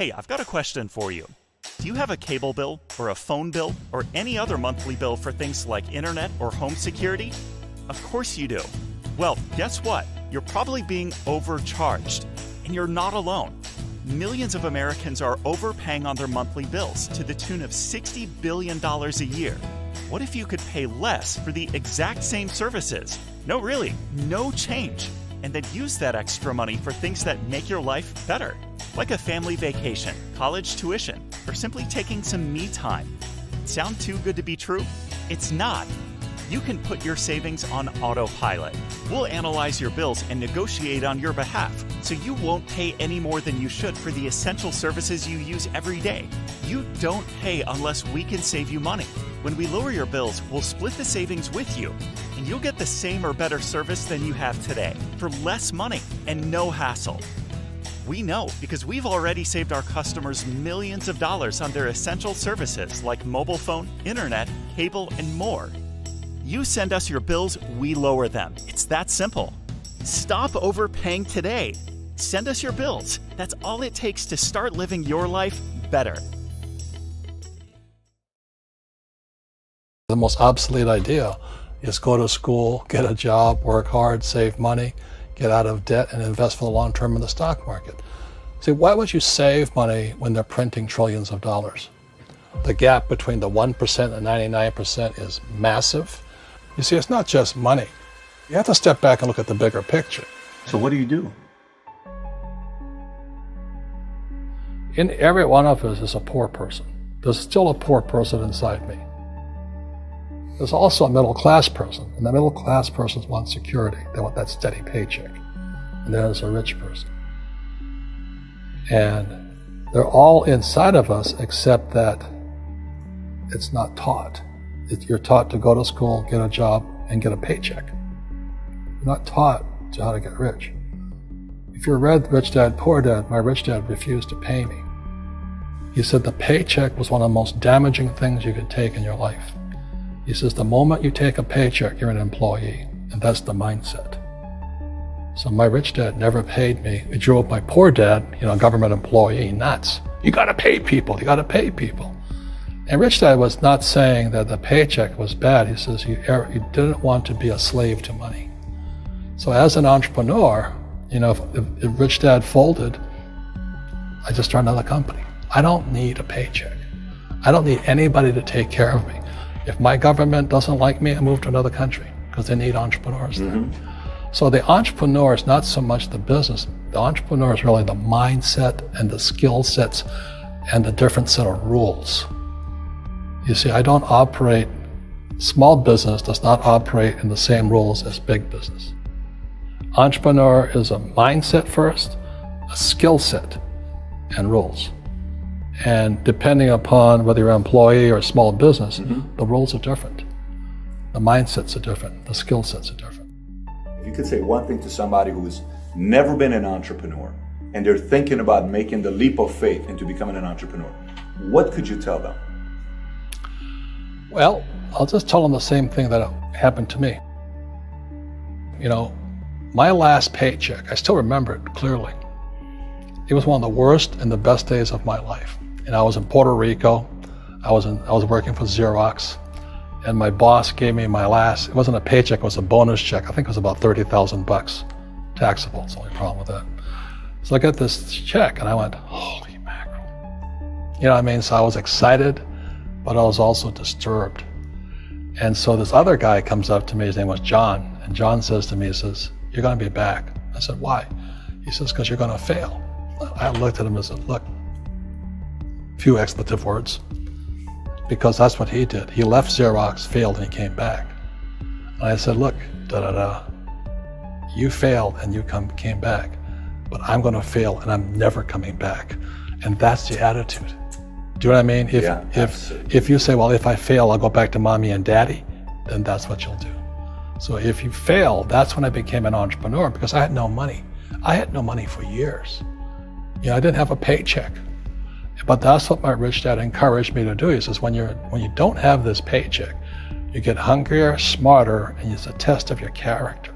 Hey, I've got a question for you. Do you have a cable bill or a phone bill or any other monthly bill for things like internet or home security? Of course you do. Well, guess what? You're probably being overcharged, and you're not alone. Millions of Americans are overpaying on their monthly bills to the tune of $60 billion a year. What if you could pay less for the exact same services? No, really, no change. And then use that extra money for things that make your life better, like a family vacation, college tuition, or simply taking some me time. Sound too good to be true? It's not. You can put your savings on autopilot. We'll analyze your bills and negotiate on your behalf, so you won't pay any more than you should for the essential services you use every day. You don't pay unless we can save you money. When we lower your bills, we'll split the savings with you, and you'll get the same or better service than you have today for less money and no hassle. We know because we've already saved our customers millions of dollars on their essential services like mobile phone, internet, cable, and more. You send us your bills, we lower them. It's that simple. Stop overpaying today. Send us your bills. That's all it takes to start living your life better. The most obsolete idea is go to school, get a job, work hard, save money, get out of debt, and invest for the long term in the stock market. See, why would you save money when they're printing trillions of dollars? The gap between the 1% and 99% is massive. You see, it's not just money. You have to step back and look at the bigger picture. So what do you do? In every one of us is a poor person. There's still a poor person inside me. There's also a middle class person, and the middle class person wants security. They want that steady paycheck. And there's a rich person. And they're all inside of us, except that it's not taught. You're taught to go to school, get a job, and get a paycheck. You're not taught to how to get rich. If you read Rich Dad, Poor Dad, my rich dad refused to pay me. He said the paycheck was one of the most damaging things you could take in your life. He says the moment you take a paycheck, you're an employee, and that's the mindset. So my rich dad never paid me. He drove my poor dad, government employee, nuts. You gotta pay people, you gotta pay people. And Rich Dad was not saying that the paycheck was bad. He says you didn't want to be a slave to money. So as an entrepreneur, if Rich Dad folded, I just started another company. I don't need a paycheck. I don't need anybody to take care of me. If my government doesn't like me, I move to another country because they need entrepreneurs there. So the entrepreneur is not so much the business. The entrepreneur is really the mindset and the skill sets and the different set of rules. You see, I don't operate, small business does not operate in the same rules as big business. Entrepreneur is a mindset first, a skill set, and rules. And depending upon whether you're an employee or a small business, the rules are different. The mindsets are different, the skill sets are different. If you could say one thing to somebody who's never been an entrepreneur and they're thinking about making the leap of faith into becoming an entrepreneur, what could you tell them? Well, I'll just tell them the same thing that happened to me. My last paycheck, I still remember it clearly. It was one of the worst and the best days of my life. And I was in Puerto Rico. I was working for Xerox, and my boss gave me my last, it wasn't a paycheck, it was a bonus check. I think it was about $30,000 taxable. It's the only problem with that. So I got this check and I went, holy mackerel. You know what I mean? So I was excited, but I was also disturbed. And so this other guy comes up to me, his name was John, and John says to me, he says, you're gonna be back. I said, why? He says, because you're gonna fail. I looked at him and said, look, few expletive words, because that's what he did. He left Xerox, failed, and he came back. And I said, look, you failed and you came back, but I'm gonna fail and I'm never coming back. And that's the attitude. Do you know what I mean? If you say, well, if I fail, I'll go back to mommy and daddy, then that's what you'll do. So if you fail, that's when I became an entrepreneur, because I had no money. I had no money for years. I didn't have a paycheck. But that's what my rich dad encouraged me to do. He says, when you don't have this paycheck, you get hungrier, smarter, and it's a test of your character.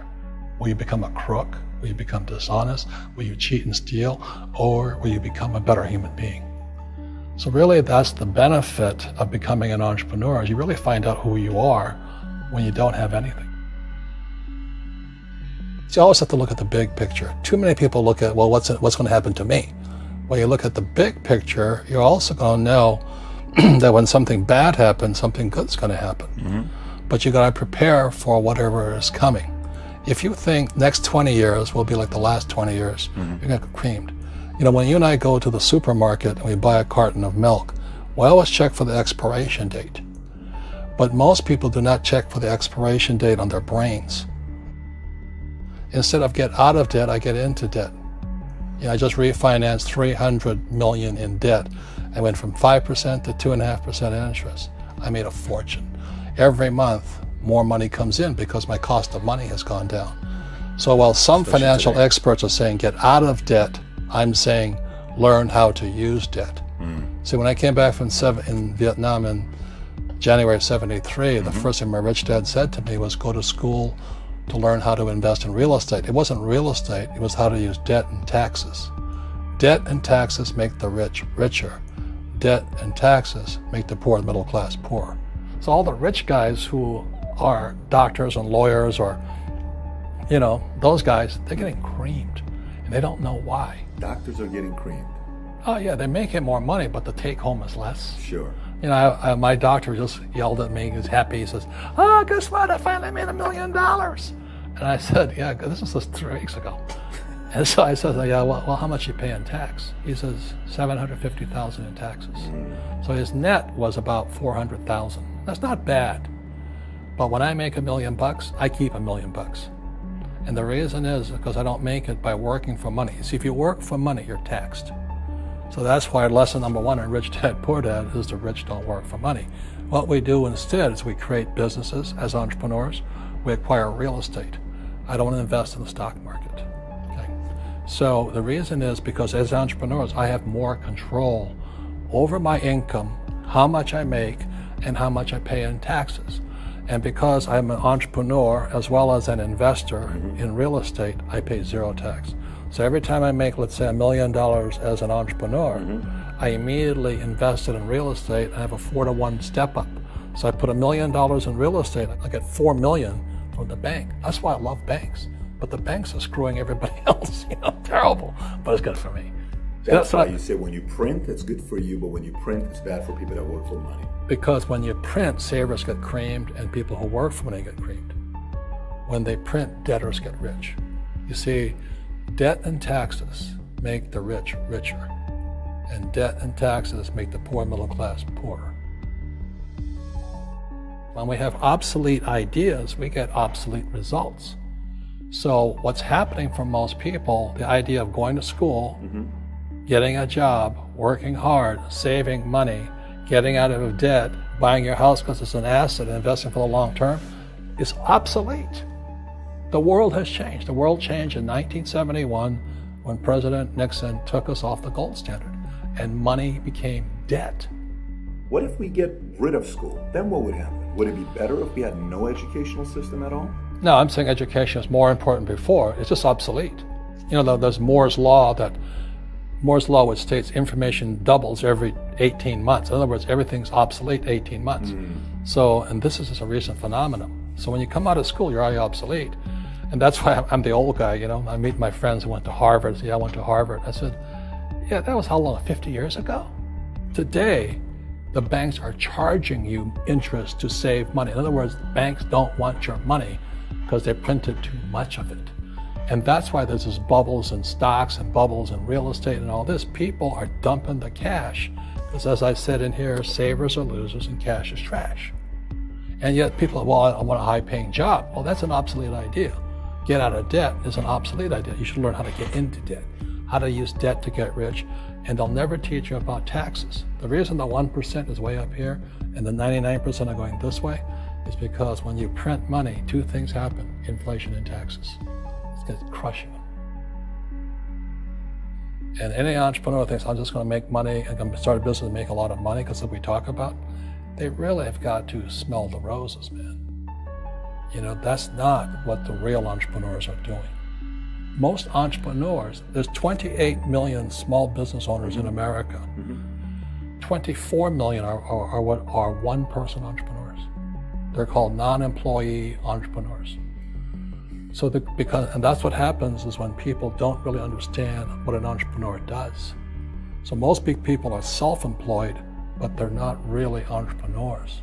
Will you become a crook? Will you become dishonest? Will you cheat and steal? Or will you become a better human being? So really, that's the benefit of becoming an entrepreneur, is you really find out who you are when you don't have anything. So you always have to look at the big picture. Too many people look at, well, what's going to happen to me? When you look at the big picture, you're also going to know that when something bad happens, something good's going to happen. Mm-hmm. But you got to prepare for whatever is coming. If you think next 20 years will be like the last 20 years, you're going to get creamed. You know, when you and I go to the supermarket and we buy a carton of milk, we always check for the expiration date. But most people do not check for the expiration date on their brains. Instead of get out of debt, I get into debt. You know, I just refinanced $300 million in debt. I went from 5% to 2.5% interest. I made a fortune. Every month, more money comes in because my cost of money has gone down. So while some financial experts are saying get out of debt, I'm saying learn how to use debt. So when I came back from in Vietnam in January of '73, the first thing my rich dad said to me was go to school to learn how to invest in real estate. It wasn't real estate, it was how to use debt and taxes. Debt and taxes make the rich richer. Debt and taxes make the poor, the middle class, poorer. So all the rich guys who are doctors and lawyers or, you know, those guys, they're getting creamed and they don't know why. Doctors are getting creamed. Oh yeah, they're making more money, but the take home is less. Sure. You know, my doctor just yelled at me. He was happy. He says, "Oh, guess what? I finally made $1 million." And I said, "Yeah, this was just 3 weeks ago." And so I said, "Yeah, well, how much you pay in tax?" He says, $750,000 in taxes. So his net was about $400,000. That's not bad. But when I make $1 million, I keep $1 million. And the reason is because I don't make it by working for money. See, if you work for money, you're taxed. So that's why lesson number 1 in Rich Dad, Poor Dad is the rich don't work for money. What we do instead is we create businesses as entrepreneurs. We acquire real estate. I don't want to invest in the stock market. Okay? So the reason is because as entrepreneurs, I have more control over my income, how much I make, and how much I pay in taxes. And because I'm an entrepreneur as well as an investor in real estate, I pay 0 tax. So every time I make, let's say, $1 million as an entrepreneur, I immediately invested in real estate and I have a 4-to-1 step up. So I put $1 million in real estate, I get $4 million from the bank. That's why I love banks. But the banks are screwing everybody else, you know, terrible, but it's good for me. That's why you say when you print, it's good for you, but when you print, it's bad for people that work for money. Because when you print, savers get creamed and people who work for money get creamed. When they print, debtors get rich. You see, debt and taxes make the rich richer, and debt and taxes make the poor middle class poorer. When we have obsolete ideas, we get obsolete results. So what's happening for most people, the idea of going to school, getting a job, working hard, saving money, getting out of debt, buying your house because it's an asset, and investing for the long term, is obsolete. The world has changed. The world changed in 1971 when President Nixon took us off the gold standard and money became debt. What if we get rid of school? Then what would happen? Would it be better if we had no educational system at all? No, I'm saying education is more important before. It's just obsolete. You know, there's Moore's Law, which states information doubles every 18 months. In other words, everything's obsolete 18 months. So, and this is just a recent phenomenon. So when you come out of school, you're already obsolete. And that's why I'm the old guy, you know. I meet my friends who went to Harvard. Yeah, I went to Harvard. I said, yeah, that was how long, 50 years ago? Today, the banks are charging you interest to save money. In other words, banks don't want your money because they printed too much of it. And that's why there's this bubbles in stocks and bubbles in real estate and all this. People are dumping the cash because, as I said in here, savers are losers and cash is trash. And yet people are, well, I want a high-paying job. Well, that's an obsolete idea. Get out of debt is an obsolete idea. You should learn how to get into debt, how to use debt to get rich, and they'll never teach you about taxes. The reason the 1% is way up here and the 99% are going this way is because when you print money, 2 things happen: inflation and taxes. It's crushing them. And any entrepreneur thinks, I'm just going to make money, I'm going to start a business and make a lot of money because of what we talk about. They really have got to smell the roses, man. That's not what the real entrepreneurs are doing. Most entrepreneurs, there's 28 million small business owners in America. 24 million are what are one-person entrepreneurs. They're called non-employee entrepreneurs. So and that's what happens is when people don't really understand what an entrepreneur does. So most big people are self-employed, but they're not really entrepreneurs.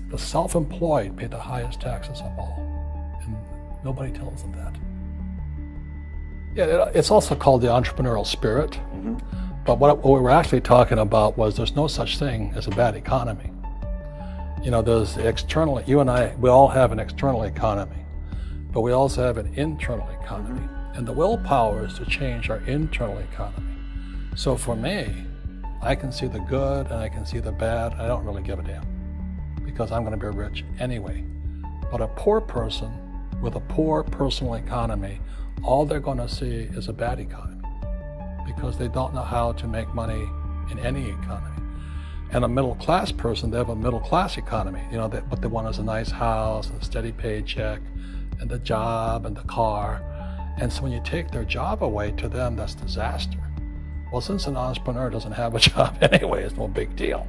The self-employed pay the highest taxes of all, and nobody tells them that. Yeah, it's also called the entrepreneurial spirit. But what we were actually talking about was there's no such thing as a bad economy. There's you and I, we all have an external economy, but we also have an internal economy. And the willpower is to change our internal economy. So for me, I can see the good and I can see the bad. I don't really give a damn because I'm going to be rich anyway. But a poor person with a poor personal economy, all they're going to see is a bad economy because they don't know how to make money in any economy. And a middle class person, they have a middle class economy. What they want is a nice house and a steady paycheck and the job and the car. And so when you take their job away, to them, that's disaster. Well, since an entrepreneur doesn't have a job anyway, it's no big deal.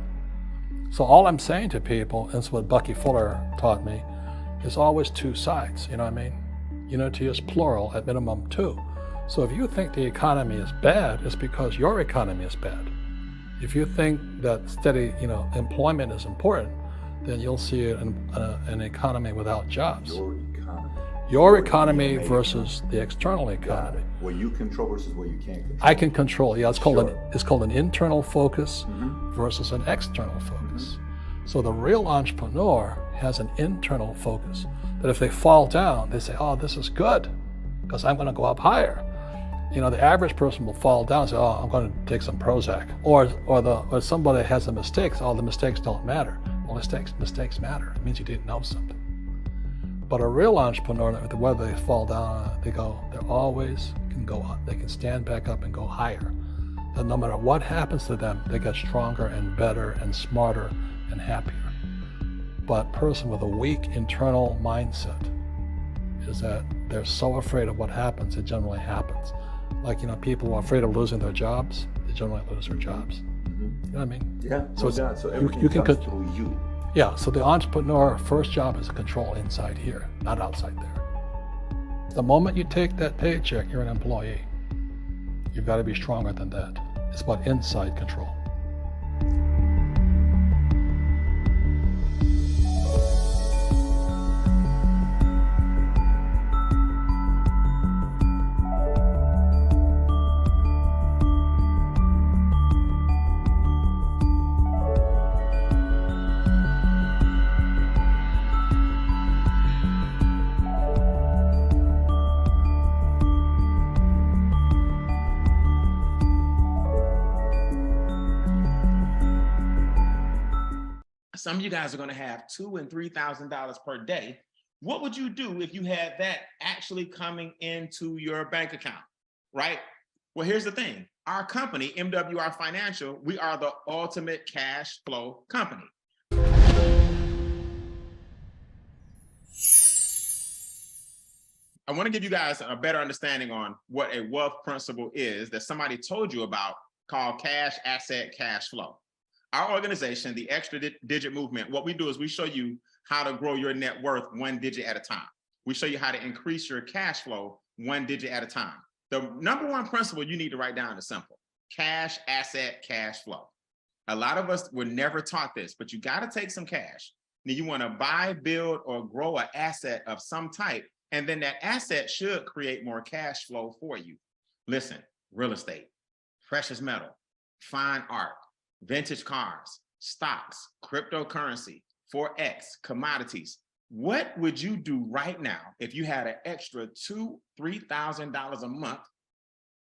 So all I'm saying to people, and it's what Bucky Fuller taught me, is always two sides, you know what I mean? Unity is plural, at minimum two. So if you think the economy is bad, it's because your economy is bad. If you think that steady, employment is important, then you'll see an economy without jobs. Your economy versus the external economy. What you control versus what you can't control. I can control. Yeah, it's called an internal focus versus an external focus. So the real entrepreneur has an internal focus. That if they fall down, they say, "Oh, this is good, because I'm going to go up higher." The average person will fall down and say, "Oh, I'm going to take some Prozac," or somebody has a mistake. So, "Oh, the mistakes don't matter." Well, mistakes matter. It means you didn't know something. But a real entrepreneur, whether they fall down, they always can go up. They can stand back up and go higher. And no matter what happens to them, they get stronger and better and smarter and happier. But a person with a weak internal mindset is that they're so afraid of what happens, it generally happens. Like, people who are afraid of losing their jobs, they generally lose their jobs. You know what I mean? Yeah, so everything you can comes through you. Yeah, so the entrepreneur first job is to control inside here, not outside there. The moment you take that paycheck, you're an employee. You've got to be stronger than that. It's about inside control. Some of you guys are going to have $2,000 and $3,000 per day. What would you do if you had that actually coming into your bank account, right? Well, here's the thing. Our company, MWR Financial, we are the ultimate cash flow company. I want to give you guys a better understanding on what a wealth principle is that somebody told you about called cash, asset, cash flow. Our organization, the Extra Digit Movement, what we do is we show you how to grow your net worth one digit at a time. We show you how to increase your cash flow one digit at a time. The number one principle you need to write down is simple: cash, asset, cash flow. A lot of us were never taught this, but you got to take some cash. Now you want to buy, build, or grow an asset of some type, and then that asset should create more cash flow for you. Listen, real estate, precious metal, fine art, vintage cars, stocks, cryptocurrency, Forex, commodities. What would you do right now if you had an extra $2,000, $3,000 a month?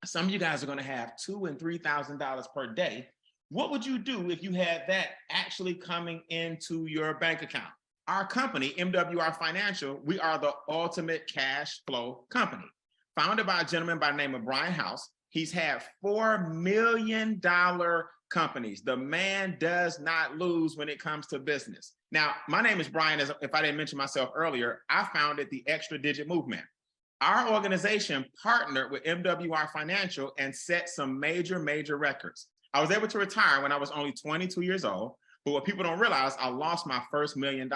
Some of you guys are going to have $2,000 and $3,000 per day. What would you do if you had that actually coming into your bank account? Our company, MWR Financial, we are the ultimate cash flow company. Founded by a gentleman by the name of Brian House. He's had $4 million companies. The man does not lose when it comes to business. Now, my name is Brian. As if I didn't mention myself earlier, I founded the Extra Digit Movement. Our organization partnered with MWR Financial and set some major records. I was able to retire when I was only 22 years old. But what people don't realize, I lost my first $1 million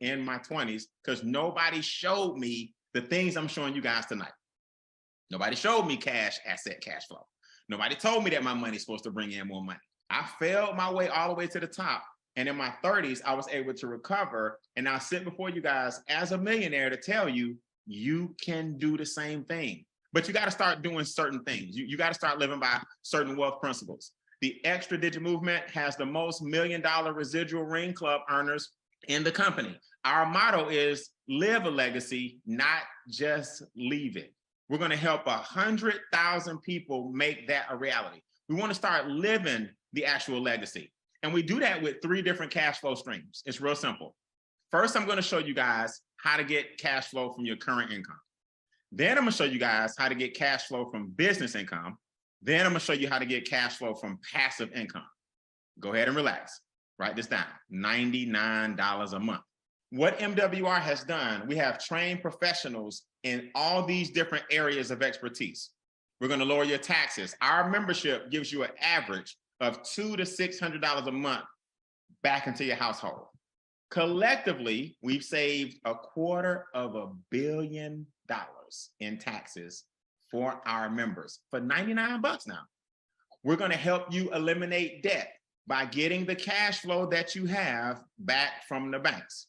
in my 20s because nobody showed me the things I'm showing you guys tonight. Nobody showed me cash, asset, cash flow. Nobody told me that my money's supposed to bring in more money. I failed my way all the way to the top. And in my 30s, I was able to recover. And I sit before you guys as a millionaire to tell you, you can do the same thing. But you got to start doing certain things. You got to start living by certain wealth principles. The Extra Digit Movement has the most $1 million residual ring club earners in the company. Our motto is live a legacy, not just leave it. We're going to help 100,000 people make that a reality. We want to start living the actual legacy. And we do that with 3 different cash flow streams. It's real simple. First, I'm going to show you guys how to get cash flow from your current income. Then I'm going to show you guys how to get cash flow from business income. Then I'm going to show you how to get cash flow from passive income. Go ahead and relax. Write this down. $99 a month. What MWR has done, we have trained professionals in all these different areas of expertise. We're going to lower your taxes. Our membership gives you an average of $200 to $600 a month back into your household. Collectively, we've saved $250 million in taxes for our members for $99 now. We're going to help you eliminate debt by getting the cash flow that you have back from the banks.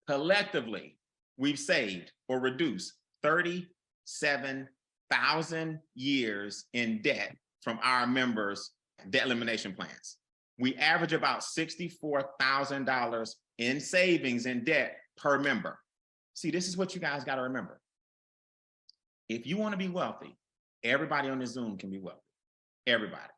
Collectively, we've saved or reduced 37,000 years in debt from our members' debt elimination plans. We average about $64,000 in savings in debt per member. See, this is what you guys got to remember. If you want to be wealthy, everybody on this Zoom can be wealthy. Everybody.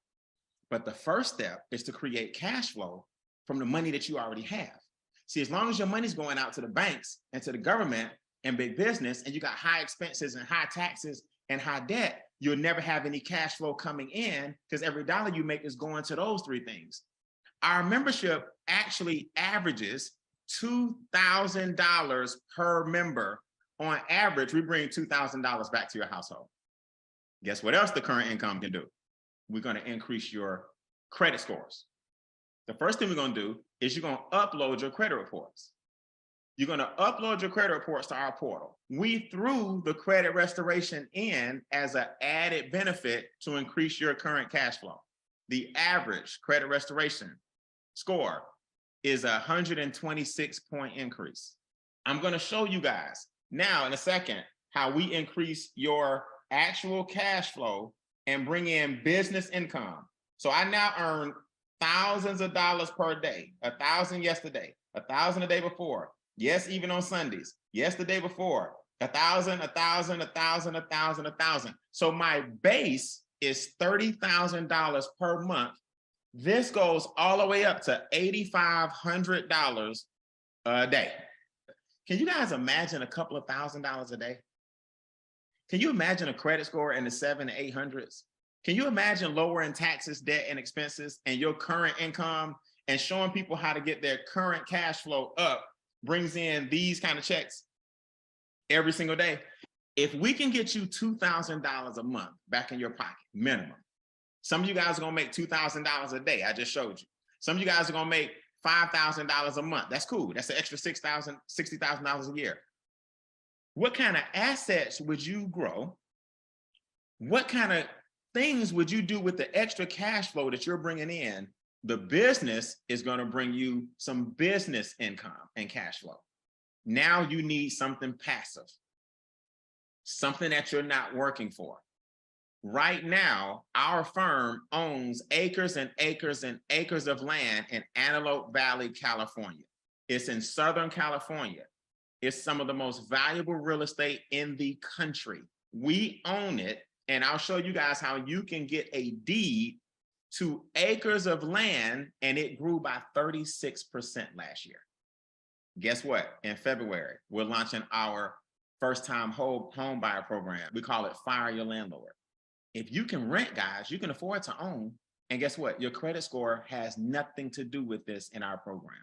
But the first step is to create cash flow from the money that you already have. See, as long as your money's going out to the banks and to the government and big business, and you got high expenses and high taxes and high debt, you'll never have any cash flow coming in because every dollar you make is going to those 3 things. Our membership actually averages $2,000 per member. On average, we bring $2,000 back to your household. Guess what else the current income can do? We're going to increase your credit scores. The first thing we're going to do is you're going to upload your credit reports. You're going to upload your credit reports to our portal. We threw the credit restoration in as an added benefit to increase your current cash flow. The average credit restoration score is a 126-point increase. I'm going to show you guys now in a second how we increase your actual cash flow and bring in business income. So I now earn thousands of dollars per day, 1,000 yesterday, 1,000 the day before. Yes, even on Sundays. Yes, the day before. 1,000, 1,000, 1,000, 1,000, 1,000. So my base is $30,000 per month. This goes all the way up to $8,500 a day. Can you guys imagine a couple of $1,000s a day? Can you imagine a credit score in the 700s to 800s? Can you imagine lowering taxes, debt, and expenses and your current income and showing people how to get their current cash flow up brings in these kind of checks every single day? If we can get you $2,000 a month back in your pocket, minimum. Some of you guys are going to make $2,000 a day. I just showed you. Some of you guys are going to make $5,000 a month. That's cool. That's an extra $60,000 a year. What kind of assets would you grow? What kind of things would you do with the extra cash flow that you're bringing in? The business is going to bring you some business income and cash flow. Now you need something passive, something that you're not working for. Right now, our firm owns acres and acres and acres of land in Antelope Valley, California. It's in Southern California. It's some of the most valuable real estate in the country. We own it, and I'll show you guys how you can get a deed to acres of land, and it grew by 36% last year. Guess what? In February, we're launching our first-time home buyer program. We call it Fire Your Landlord. If you can rent, guys, you can afford to own. And guess what? Your credit score has nothing to do with this in our program.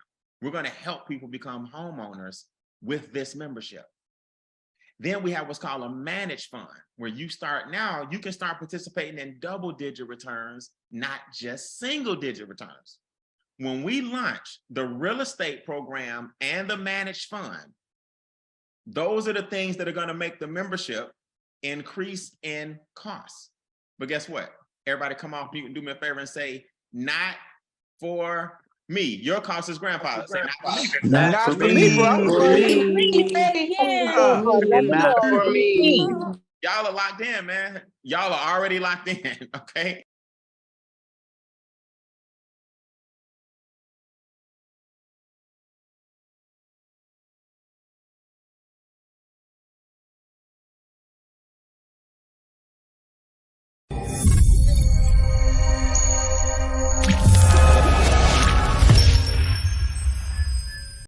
We're going to help people become homeowners with this membership. Then we have what's called a managed fund, where you can start participating in double-digit returns, not just single-digit returns. When we launch the real estate program and the managed fund, those are the things that are going to make the membership increase in costs. But guess what? Everybody come off mute and do me a favor and say, not for me. Your cost is grandfather. Say, Not for me, bro. Not for me. Y'all are locked in, man. Y'all are already locked in, okay?